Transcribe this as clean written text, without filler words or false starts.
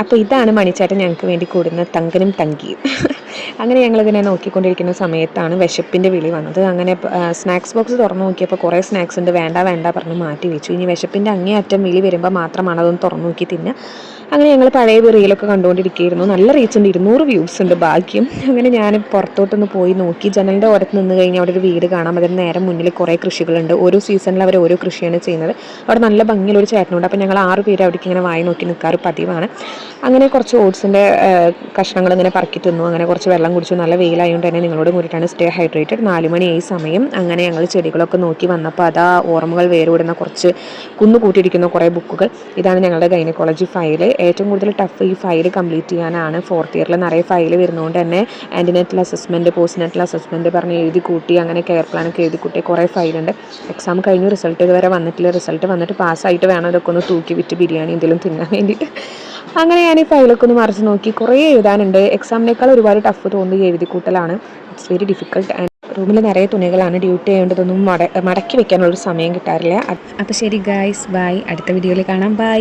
അപ്പോൾ ഇതാണ് മണിച്ചേട്ടൻ ഞങ്ങൾക്ക് വേണ്ടി കൂടുന്ന തങ്കനും തങ്കിയും. അങ്ങനെ ഞങ്ങളിതിനെ നോക്കിക്കൊണ്ടിരിക്കുന്ന സമയത്താണ് വിശപ്പിൻ്റെ വിളി വന്നത്. അങ്ങനെ സ്നാക്സ് ബോക്സ് തുറന്നു നോക്കിയപ്പോൾ കുറേ സ്നാക്സ് ഉണ്ട്, വേണ്ട വേണ്ട പറഞ്ഞ് മാറ്റി വെച്ചു. ഇനി വിശപ്പിൻ്റെ അങ്ങേയറ്റം വിളി വരുമ്പോൾ മാത്രമാണ് അതൊന്ന് തുറന്നു നോക്കി തിന്നുക. അങ്ങനെ ഞങ്ങൾ പഴയ റീലൊക്കെ കണ്ടുകൊണ്ടിരിക്കുകയായിരുന്നു. നല്ല റീച്ച് ഉണ്ട്, 200 വ്യൂസ് ഉണ്ട് ഭാഗ്യം. അങ്ങനെ ഞാൻ പുറത്തോട്ടൊന്ന് പോയി നോക്കി. ജനലിൻ്റെ ഓരത്ത് നിന്ന് കഴിഞ്ഞാൽ അവിടെ ഒരു വീട് കാണാം. അതിന് നേരെ മുന്നിൽ കുറേ കൃഷികളുണ്ട്. ഓരോ സീസണിൽ അവർ ഓരോ കൃഷിയാണ് ചെയ്യുന്നത്. അവിടെ നല്ല ഭംഗിയുള്ള ഒരു ചേട്ടനുണ്ട്. അപ്പോൾ ഞങ്ങൾ 6 പേര് അവിടേക്ക് ഇങ്ങനെ വായി നോക്കി നിൽക്കാറ് പതിവാണ്. അങ്ങനെ കുറച്ച് ഓട്സിൻ്റെ കഷ്ണങ്ങൾ ഇങ്ങനെ പറക്കി തിന്നു. അങ്ങനെ കുറച്ച് വെള്ളം കുടിച്ചു. നല്ല വെയിലായതുകൊണ്ട് തന്നെ നിങ്ങളോട് കൂടിയിട്ടാണ് സ്റ്റേ ഹൈഡ്രേറ്റഡ്. 4 മണിയായി സമയം. അങ്ങനെ ഞങ്ങൾ ചെടികളൊക്കെ നോക്കി വന്നപ്പോൾ അതാ ഓർമ്മകൾ വേരോടുന്ന കുറച്ച് കുന്നുകൂട്ടിയിരിക്കുന്ന കുറേ ബുക്കുകൾ. ഇതാണ് ഞങ്ങളുടെ ഗൈനക്കോളജി ഫയൽ. ഏറ്റവും കൂടുതൽ ടഫ് ഈ ഫയൽ കംപ്ലീറ്റ് ചെയ്യാനാണ്. 4th ഇയറിൽ നിറയെ ഫയൽ വരുന്നതുകൊണ്ട് തന്നെ ആൻറ്റിനെറ്റൽ അസസ്മെൻറ്റ്, പോസ്റ്റ് നെറ്റൽ അസസ്മെൻറ്റ് പറഞ്ഞ് എഴുതി കൂട്ടി, അങ്ങനെ കെയർ പ്ലാനൊക്കെ എഴുതി കൂട്ടി കുറേ ഫയലുണ്ട്. എക്സാം കഴിഞ്ഞു, റിസൾട്ട് ഇതുവരെ വന്നിട്ടില്ല. റിസൾട്ട് വന്നിട്ട് പാസ്സായിട്ട് വേണം ഇതൊക്കെ ഒന്ന് തൂക്കി വിറ്റ് ബിരിയാണി എന്തെങ്കിലും തിന്നാൻ വേണ്ടിയിട്ട്. അങ്ങനെ ഞാൻ ഈ ഫയലൊക്കെ ഒന്ന് മറിച്ച് നോക്കി. കുറേ എഴുതാനുണ്ട്. എക്സാമിനേക്കാൾ ഒരുപാട് ടഫ് തോന്നി എഴുതി കൂട്ടലാണ്. It's very difficult. ആൻഡ് റൂമിൽ നിറയെ തുണികളാണ്. ഡ്യൂട്ടി ആയതുകൊണ്ടൊന്നും മടക്കി വെക്കാനുള്ളൊരു സമയം കിട്ടാറില്ല. അപ്പോൾ ശരി ഗായ്സ്, ബൈ. അടുത്ത വീഡിയോയിൽ കാണാം. ബൈ.